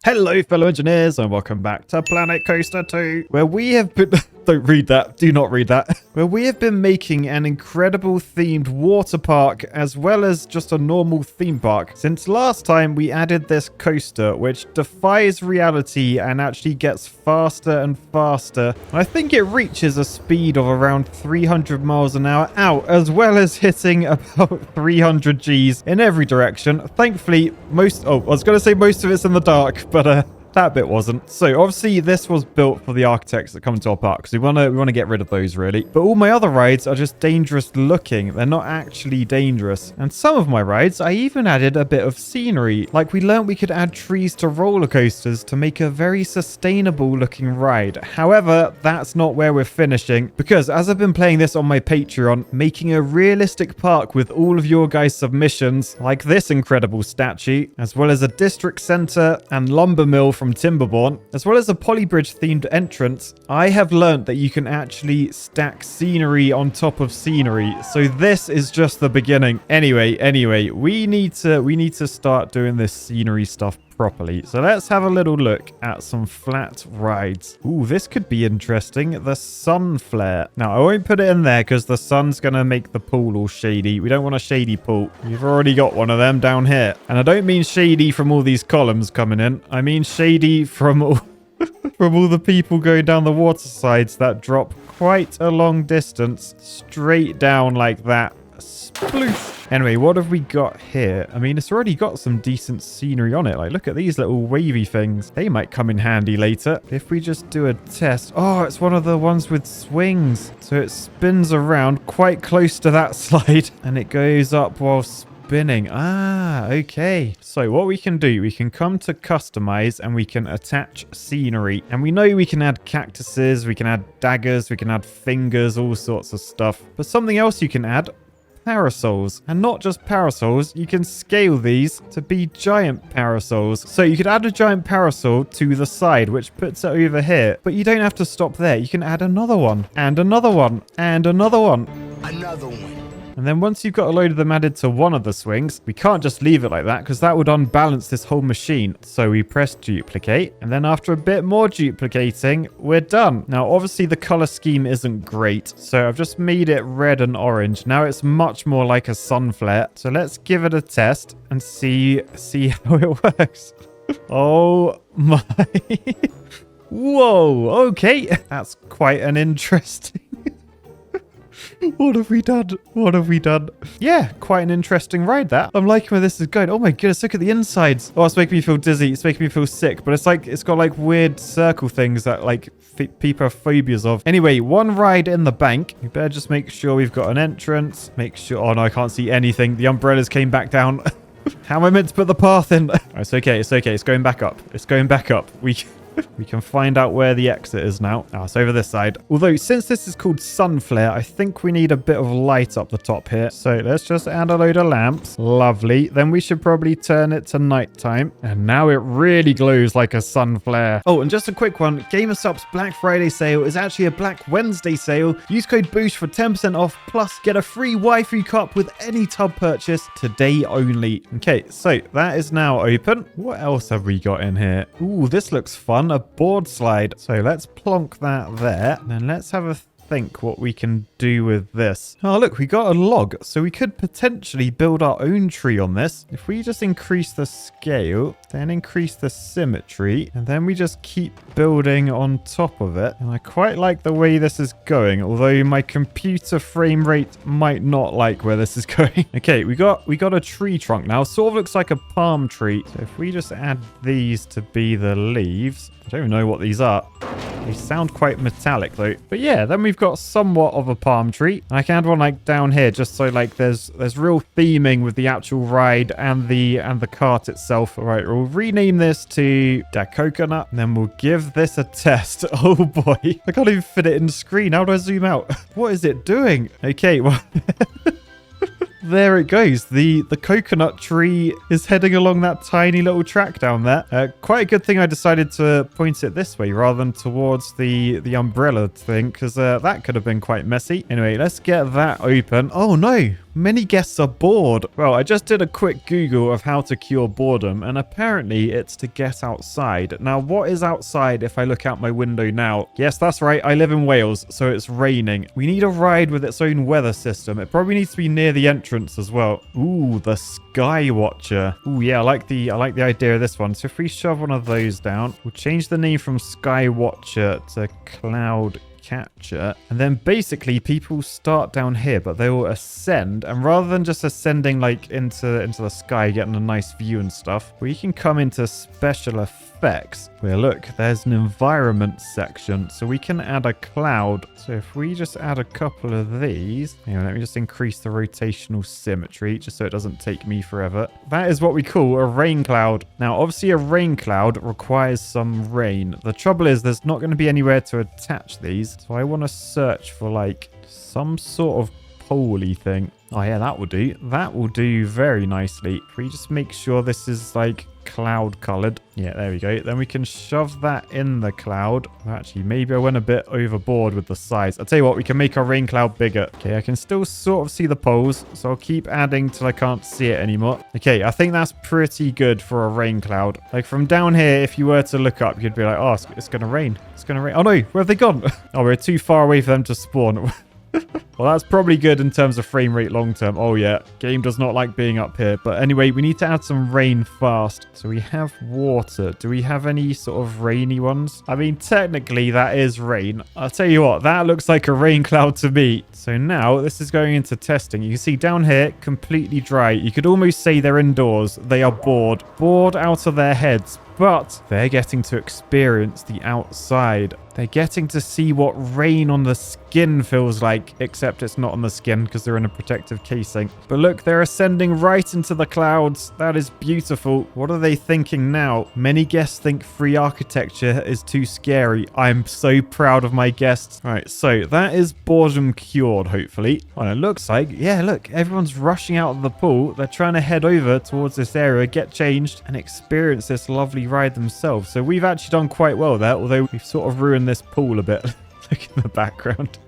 Hello fellow engineers and welcome back to Planet Coaster 2, where we have been... Don't read that. Do not read that. Where we have been making an incredible themed water park as well as just a normal theme park. Since last time we added this coaster which defies reality and actually gets faster and faster. I think it reaches a speed of around 300 miles an hour out, as well as hitting about 300 Gs in every direction. Thankfully, I was going to say most of it's in the dark, but that bit wasn't. So obviously this was built for the architects that come into our park, because we want to get rid of those really. But all my other rides are just dangerous looking. They're not actually dangerous. And some of my rides, I even added a bit of scenery. Like we learned we could add trees to roller coasters to make a very sustainable looking ride. However, that's not where we're finishing, because as I've been playing this on my Patreon, making a realistic park with all of your guys' submissions, like this incredible statue, as well as a district center and lumber mill from Timberborn, as well as a polybridge themed entrance, I have learned that you can actually stack scenery on top of scenery. So this is just the beginning. Anyway, we need to start doing this scenery stuff properly. So let's have a little look at some flat rides. Ooh, this could be interesting. The sun flare. Now, I won't put it in there because the sun's going to make the pool all shady. We don't want a shady pool. We've already got one of them down here. And I don't mean shady from all these columns coming in. I mean shady from all... from all the people going down the water slides that drop quite a long distance straight down like that. Sploosh. Anyway, what have we got here? I mean, it's already got some decent scenery on it. Like, look at these little wavy things. They might come in handy later. If we just do a test. Oh, it's one of the ones with swings. So it spins around quite close to that slide. And it goes up while spinning. Ah, okay. So what we can do, we can come to customize and we can attach scenery. And we know we can add cactuses, we can add daggers, we can add fingers, all sorts of stuff. But something else you can add, parasols. And not just parasols, you can scale these to be giant parasols. So you could add a giant parasol to the side, which puts it over here. But you don't have to stop there. You can add another one, and another one, and another one. Another one. And then once you've got a load of them added to one of the swings, we can't just leave it like that because that would unbalance this whole machine. So we press duplicate, and then after a bit more duplicating, we're done. Now, obviously the color scheme isn't great, so I've just made it red and orange. Now it's much more like a sun flare. So let's give it a test and see how it works. Oh my. Whoa, okay. That's quite an interesting... What have we done? What have we done? Yeah, quite an interesting ride, that. I'm liking where this is going. Oh my goodness, look at the insides. Oh, it's making me feel dizzy. It's making me feel sick. But it's like, it's got like weird circle things that like people have phobias of. Anyway, one ride in the bank. We better just make sure we've got an entrance. Make sure... Oh no, I can't see anything. The umbrellas came back down. How am I meant to put the path in? Oh, it's okay. It's okay. It's going back up. It's going back up. We can find out where the exit is now. Ah, it's over this side. Although, since this is called sun flare, I think we need a bit of light up the top here. So let's just add a load of lamps. Lovely. Then we should probably turn it to nighttime. And now it really glows like a sun flare. Oh, and just a quick one. GamerSup's Black Friday sale is actually a Black Wednesday sale. Use code BOOST for 10% off, plus get a free waifu cup with any tub purchase today only. Okay, so that is now open. What else have we got in here? Ooh, this looks fun. A board slide. So let's plonk that there. And then let's have a think what we can do with this. Oh, look, we got a log. So we could potentially build our own tree on this. If we just increase the scale, then increase the symmetry, and then we just keep building on top of it. And I quite like the way this is going, although my computer frame rate might not like where this is going. Okay, we got a tree trunk now. Sort of looks like a palm tree. So if we just add these to be the leaves, I don't even know what these are. They sound quite metallic though. But yeah, then we've got somewhat of a palm tree. And I can add one like down here just so like there's real theming with the actual ride and the cart itself. All right, we'll rename this to Da Coconut, and then we'll give this a test. Oh boy, I can't even fit it in the screen. How do I zoom out? What is it doing? Okay, well... there it goes. The coconut tree is heading along that tiny little track down there. Quite a good thing I decided to point it this way rather than towards the umbrella thing, because that could have been quite messy. Anyway, let's get that open. Oh no, many guests are bored. Well, I just did a quick Google of how to cure boredom, and apparently it's to get outside. Now, what is outside if I look out my window now? Yes, that's right. I live in Wales, so it's raining. We need a ride with its own weather system. It probably needs to be near the entrance as well. Ooh, the Sky Watcher. Ooh, yeah, I like the idea of this one. So if we shove one of those down, we'll change the name from Sky Watcher to Cloud Catcher, and then basically people start down here, but they will ascend, and rather than just ascending like into the sky, getting a nice view and stuff, we can come into special effects where, look, there's an environment section, so we can add a cloud. So if we just add a couple of these, hang on, let me just increase the rotational symmetry just so it doesn't take me forever. That is what we call a rain cloud. Now, obviously a rain cloud requires some rain. The trouble is there's not going to be anywhere to attach these, so I want to search for like some sort of poley thing. Oh yeah, that will do. That will do very nicely. If we just make sure this is like cloud colored. Yeah, there we go. Then we can shove that in the cloud. Actually, maybe I went a bit overboard with the size. I'll tell you what, we can make our rain cloud bigger. Okay, I can still sort of see the poles, so I'll keep adding till I can't see it anymore. Okay, I think that's pretty good for a rain cloud. Like from down here, if you were to look up, you'd be like, oh, it's gonna rain. It's gonna rain. Oh no, where have they gone? Oh, we're too far away for them to spawn. Well, that's probably good in terms of frame rate long term. Oh, yeah. Game does not like being up here. But anyway, we need to add some rain fast. So we have water. Do we have any sort of rainy ones? I mean, technically, that is rain. I'll tell you what, that looks like a rain cloud to me. So now this is going into testing. You can see down here, completely dry. You could almost say they're indoors. They are bored. Bored out of their heads. But they're getting to experience the outside. They're getting to see what rain on the skin feels like, except it's not on the skin because they're in a protective casing. But look, they're ascending right into the clouds. That is beautiful. What are they thinking now? Many guests think free architecture is too scary. I'm so proud of my guests. All right, so that is boredom cured, hopefully. Well, it looks like, yeah, look, everyone's rushing out of the pool. They're trying to head over towards this area, get changed, and experience this lovely ride themselves. So we've actually done quite well there, although we've sort of ruined this pool a bit. Look in the background.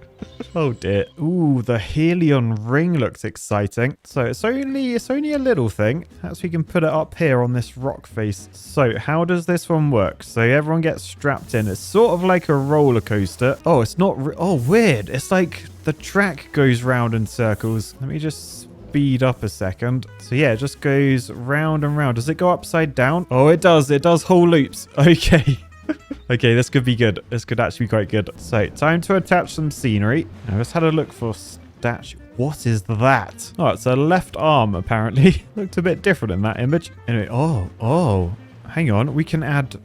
Oh dear. Ooh, the hellion ring looks exciting. So it's only a little thing. Perhaps we can put it up here on this rock face. So how does this one work? So everyone gets strapped in. It's sort of like a roller coaster. Oh, it's not. Oh, weird. It's like the track goes round in circles. Let me just speed up a second. So yeah, it just goes round and round. Does it go upside down? Oh, it does. It does whole loops. Okay. Okay, this could be good. This could actually be quite good. So, time to attach some scenery. Now, let's have a look for statue. What is that? Oh, it's a left arm, apparently. Looked a bit different in that image. Anyway, oh. Hang on. We can add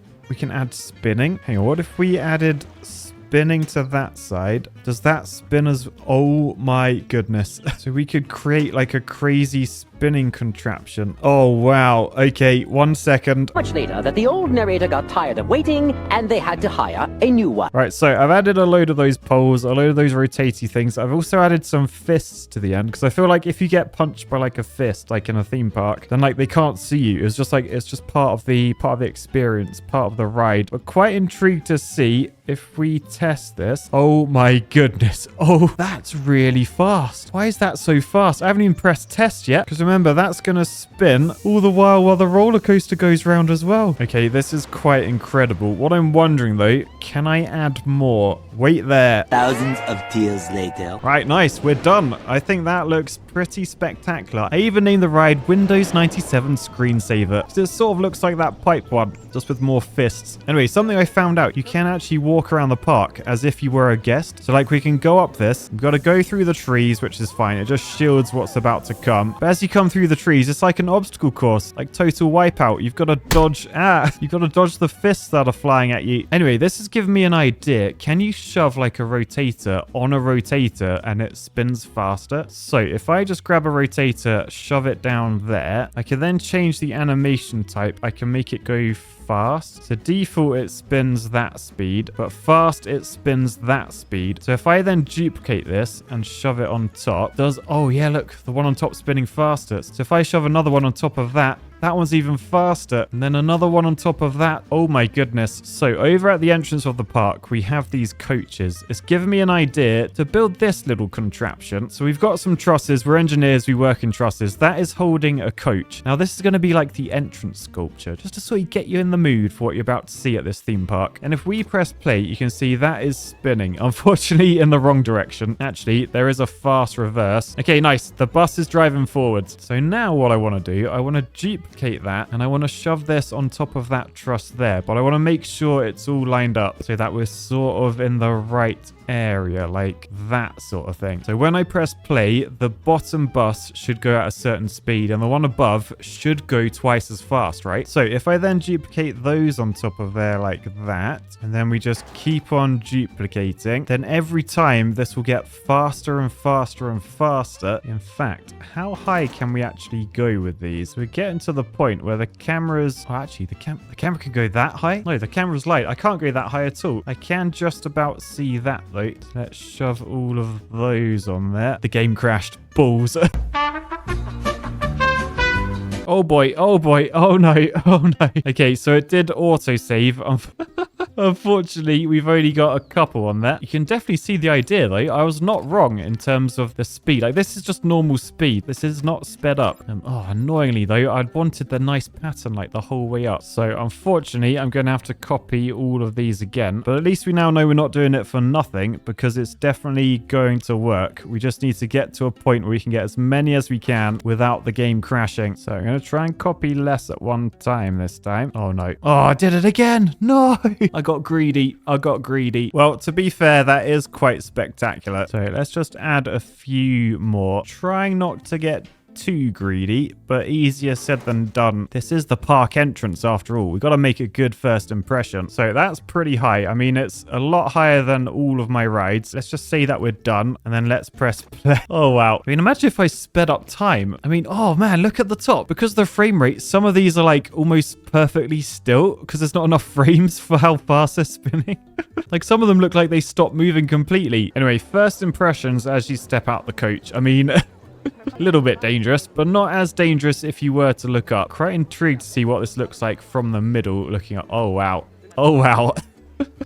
spinning. Hang on, what if we added spinning to that side? Does that spin as... Oh my goodness. So we could create like a crazy spinning contraption. Oh wow. Okay, 1 second. Much later that the old narrator got tired of waiting and they had to hire a new one. Right, so I've added a load of those poles, a load of those rotatey things. I've also added some fists to the end because I feel like if you get punched by like a fist, like in a theme park, then like they can't see you. It's just like, it's just part of the experience, part of the ride. But quite intrigued to see if we test this. Oh my goodness. Oh, that's really fast. Why is that so fast? I haven't even pressed test yet because remember, that's going to spin all the while the roller coaster goes round as well. Okay, this is quite incredible. What I'm wondering though, can I add more? Wait there. Thousands of tears later. Right, nice. We're done. I think that looks pretty spectacular. I even named the ride Windows 97 Screensaver. It sort of looks like that pipe one, just with more fists. Anyway, something I found out, you can actually walk around the park as if you were a guest. So like we can go up this. We've got to go through the trees, which is fine. It just shields what's about to come. But as you come through the trees, it's like an obstacle course, like Total Wipeout. You've got to dodge. You've got to dodge the fists that are flying at you. Anyway, this has given me an idea. Can you shove like a rotator on a rotator and it spins faster? So if I just grab a rotator, shove it down there, I can then change the animation type. I can make it go fast. So default, it spins that speed, but fast, it spins that speed. So if I then duplicate this and shove it on top, oh yeah, look, the one on top spinning faster. So if I shove another one on top of that, that one's even faster. And then another one on top of that. Oh my goodness. So over at the entrance of the park, we have these coaches. It's given me an idea to build this little contraption. So we've got some trusses. We're engineers. We work in trusses. That is holding a coach. Now this is going to be like the entrance sculpture, just to sort of get you in the mood for what you're about to see at this theme park. And if we press play, you can see that is spinning. Unfortunately, in the wrong direction. Actually, there is a fast reverse. Okay, nice. The bus is driving forwards. So now what I want to do, I want to duplicate that, and I want to shove this on top of that truss there, but I want to make sure it's all lined up so that we're sort of in the right area, like that sort of thing. So when I press play, the bottom bus should go at a certain speed and the one above should go twice as fast, right? So if I then duplicate those on top of there like that, and then we just keep on duplicating, then every time this will get faster and faster and faster. In fact, how high can we actually go with these? We're getting to the point where the cameras... Oh, actually, the camera can go that high? No, the camera's light. I can't go that high at all. I can just about see that, though. Let's shove all of those on there. The game crashed. Balls. Oh boy, oh boy, oh no, oh no. Okay, so it did autosave. Unfortunately, we've only got a couple on that. You can definitely see the idea, though. I was not wrong in terms of the speed. Like, this is just normal speed. This is not sped up. Oh, annoyingly, though, I'd wanted the nice pattern, like, the whole way up. So, unfortunately, I'm going to have to copy all of these again. But at least we now know we're not doing it for nothing, because it's definitely going to work. We just need to get to a point where we can get as many as we can without the game crashing. So, I'm going to try and copy less at one time this time. Oh, no. Oh, I did it again. No. I got greedy. I got greedy. Well, to be fair, that is quite spectacular. So let's just add a few more. Trying not to get too greedy, but easier said than done. This is the park entrance after all. We've got to make a good first impression. So that's pretty high. I mean, it's a lot higher than all of my rides. Let's just say that we're done, and then let's press play. Oh, wow. I mean, imagine if I sped up time. I mean, oh man, look at the top. Because of the frame rate, some of these are like almost perfectly still because there's not enough frames for how fast they're spinning. Like, some of them look like they stopped moving completely. Anyway, first impressions as you step out the coach. I mean... A little bit dangerous, but not as dangerous if you were to look up. Quite intrigued to see what this looks like from the middle, looking at... Oh, wow. Oh, wow.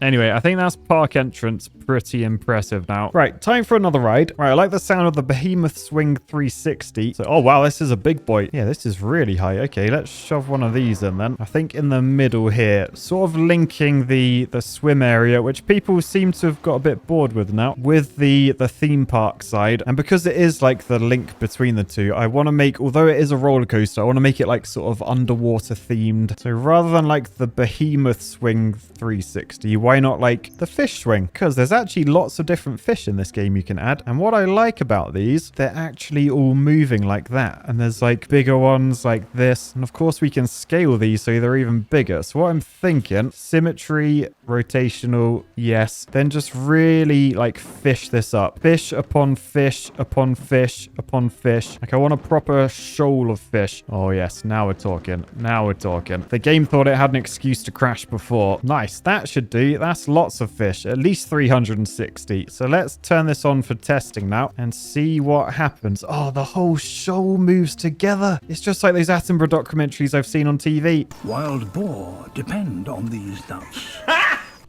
Anyway, I think that's park entrance. Pretty impressive now. Right, time for another ride. Right, I like the sound of the Behemoth Swing 360. So, oh wow, this is a big boy. Yeah, this is really high. Okay, let's shove one of these in then. I think in the middle here, sort of linking the swim area, which people seem to have got a bit bored with now, with the theme park side. And because it is like the link between the two, I want to make, although it is a roller coaster, I want to make it like sort of underwater themed. So rather than like the Behemoth Swing 360, why not like the fish swing? Because there's actually lots of different fish in this game you can add. And what I like about these, they're actually all moving like that. And there's like bigger ones like this. And of course we can scale these so they're even bigger. So what I'm thinking, symmetry, rotational, yes. Then just really like fish this up. Fish upon fish upon fish upon fish. Like I want a proper shoal of fish. Oh yes, now we're talking. Now we're talking. The game thought it had an excuse to crash before. Nice, that should do. That's lots of fish. At least 360. So let's turn this on for testing now and see what happens. Oh, the whole shoal moves together. It's just like those Attenborough documentaries I've seen on TV. Wild boar depend on these nuts.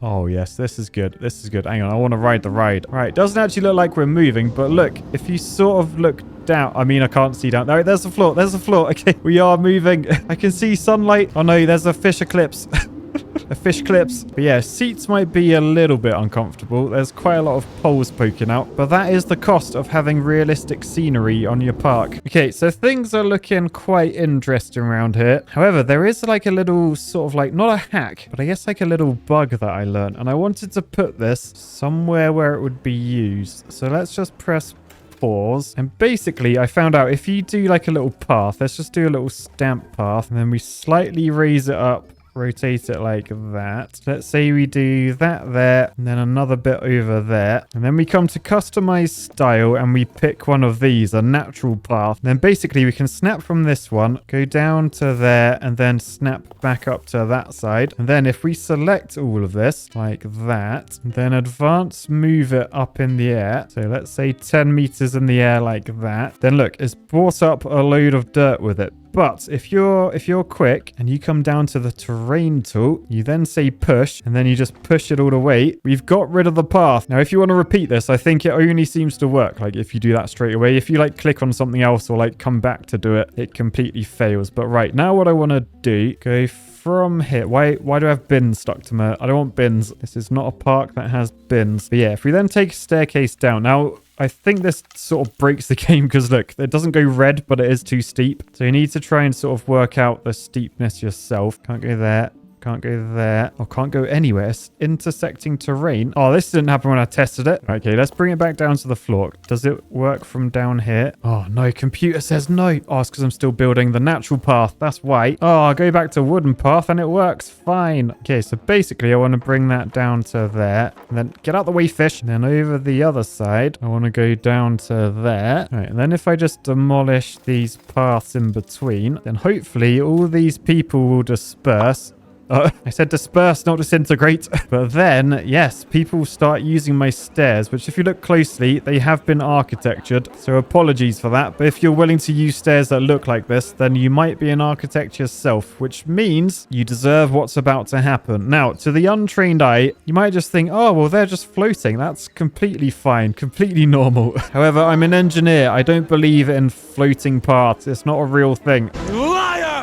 Oh, yes, this is good. This is good. Hang on, I want to ride the ride. Right, doesn't actually look like we're moving, but look, if you sort of look down, I mean, I can't see down. There, there's the floor. There's the floor. Okay, we are moving. I can see sunlight. Oh, no, there's a fish eclipse. A fish clips. But yeah, seats might be a little bit uncomfortable. There's quite a lot of poles poking out, but that is the cost of having realistic scenery on your park. Okay, so things are looking quite interesting around here. However, there is like a little sort of like, not a hack, but I guess like a little bug that I learned. And I wanted to put this somewhere where it would be used. So let's just press pause. And basically, I found out if you do like a little path, let's just do a little stamp path, and then we slightly raise it up rotate it like that. Let's say we do that there, and then another bit over there. And then we come to customize style, and we pick one of these, a natural path. And then basically we can snap from this one, go down to there, and then snap back up to that side. And then if we select all of this like that, then advance move it up in the air. So let's say 10 meters in the air like that. Then look, it's brought up a load of dirt with it. But if you're quick and you come down to the terrain tool, you then say push, and then you just push it all the way. We've got rid of the path. Now, if you want to repeat this, I think it only seems to work. Like if you do that straight away, if you like click on something else or like come back to do it, it completely fails. But right now, what I want to do, go from here. Why do I have bins stuck to me? I don't want bins. This is not a park that has bins. But yeah, if we then take a staircase down. Now, I think this sort of breaks the game because look, it doesn't go red, but it is too steep. So you need to try and sort of work out the steepness yourself. Can't go there. Can't go there. Or can't go anywhere. It's intersecting terrain. Oh, this didn't happen when I tested it. Okay, let's bring it back down to the floor. Does it work from down here? Oh, no. Computer says no. Oh, it's because I'm still building the natural path. That's why. Oh, I'll go back to wooden path and it works fine. Okay, so basically I want to bring that down to there. And then get out the way, fish. And then over the other side, I want to go down to there. All right, and then if I just demolish these paths in between, then hopefully all these people will disperse. I said disperse, not disintegrate. But then, yes, people start using my stairs, which if you look closely, they have been architectured. So apologies for that. But if you're willing to use stairs that look like this, then you might be an architect yourself, which means you deserve what's about to happen. Now, to the untrained eye, you might just think, oh, well, they're just floating. That's completely fine, completely normal. However, I'm an engineer. I don't believe in floating parts. It's not a real thing.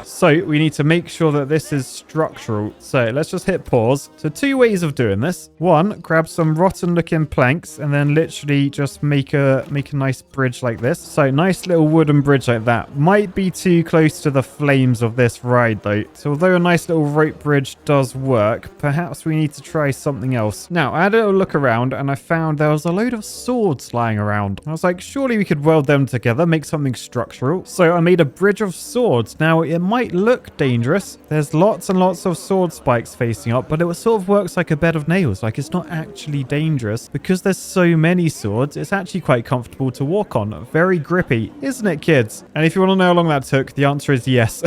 So we need to make sure that this is structural. So let's just hit pause. So 2 ways of doing this. One, grab some rotten looking planks and then literally just make a nice bridge like this. So nice little wooden bridge like that. Might be too close to the flames of this ride though. So although a nice little rope bridge does work, perhaps we need to try something else. Now I had a little look around and I found there was a load of swords lying around. I was like, surely we could weld them together, make something structural. So I made a bridge of swords. Now it might look dangerous. There's lots and lots of sword spikes facing up, but it sort of works like a bed of nails. Like it's not actually dangerous because there's so many swords. It's actually quite comfortable to walk on. Very grippy, isn't it, kids? And if you want to know how long that took, the answer is yes.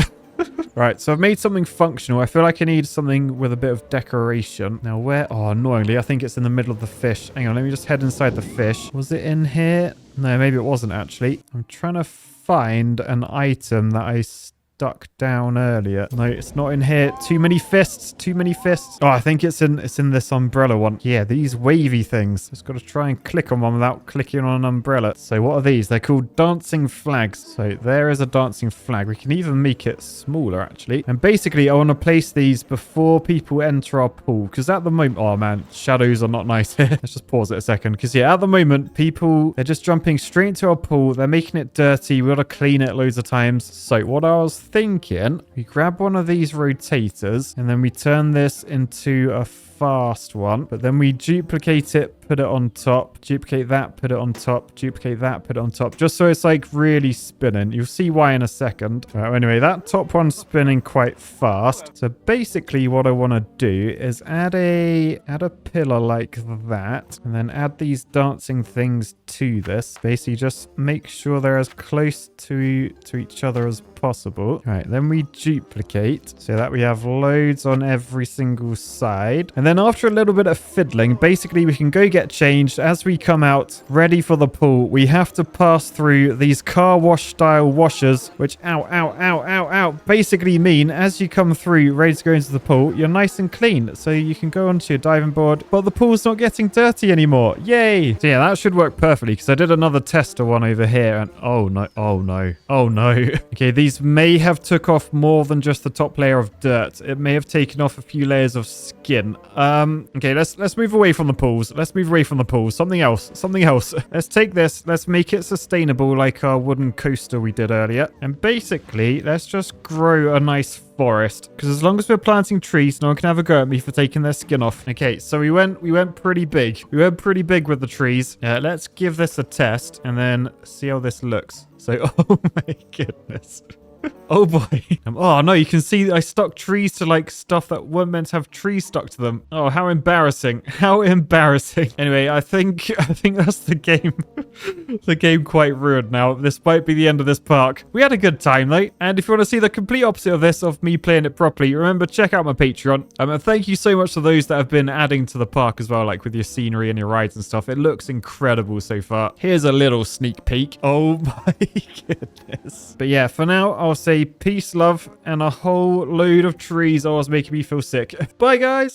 Right, so I've made something functional. I feel like I need something with a bit of decoration. Now where? Oh, annoyingly, I think it's in the middle of the fish. Hang on, let me just head inside the fish. Was it in here? No, maybe it wasn't actually. I'm trying to find an item that I stuck down earlier. No, it's not in here. Too many fists. Too many fists. Oh, I think it's in this umbrella one. Yeah, these wavy things. Just got to try and click on one without clicking on an umbrella. So what are these? They're called dancing flags. So there is a dancing flag. We can even make it smaller actually. And basically I want to place these before people enter our pool. Because at the moment, oh man, shadows are not nice. Let's just pause it a second. Because yeah, at the moment, people, they're just jumping straight into our pool. They're making it dirty. We got to clean it loads of times. So what I was thinking, we grab one of these rotators and then we turn this into a fast one, but then we duplicate it, put it on top, duplicate that, put it on top, duplicate that, put it on top, just so it's like really spinning. You'll see why in a second. Right, anyway, that top one's spinning quite fast. So basically what I want to do is add a pillar like that, and then add these dancing things to this. Basically just make sure they're as close to each other as possible. All right, then we duplicate so that we have loads on every single side. And then after a little bit of fiddling, basically we can go get changed. As we come out ready for the pool, we have to pass through these car wash style washers, which basically mean as you come through ready to go into the pool, you're nice and clean. So you can go onto your diving board, but the pool's not getting dirty anymore. Yay! So yeah, that should work perfectly because I did another tester one over here and oh no. Okay, these may have took off more than just the top layer of dirt. It may have taken off a few layers of skin. Okay, let's move away from the pools. Let's move away from the pools. Something else. Let's take this. Let's make it sustainable like our wooden coaster we did earlier. And basically, let's just grow a nice forest. Because as long as we're planting trees, no one can have a go at me for taking their skin off. Okay, so we went pretty big. We went pretty big with the trees. Let's give this a test and then see how this looks. So, oh my goodness. Oh boy. Oh no, you can see I stuck trees to like stuff that weren't meant to have trees stuck to them. Oh, how embarrassing. How embarrassing. Anyway, I think that's the game. The game quite ruined now. This might be the end of this park. We had a good time though. And if you want to see the complete opposite of this, of me playing it properly, remember, check out my Patreon. And thank you so much to those that have been adding to the park as well, like with your scenery and your rides and stuff. It looks incredible so far. Here's a little sneak peek. Oh my goodness. But yeah, for now, I'll say peace, love, and a whole load of trees always making me feel sick. Bye, guys.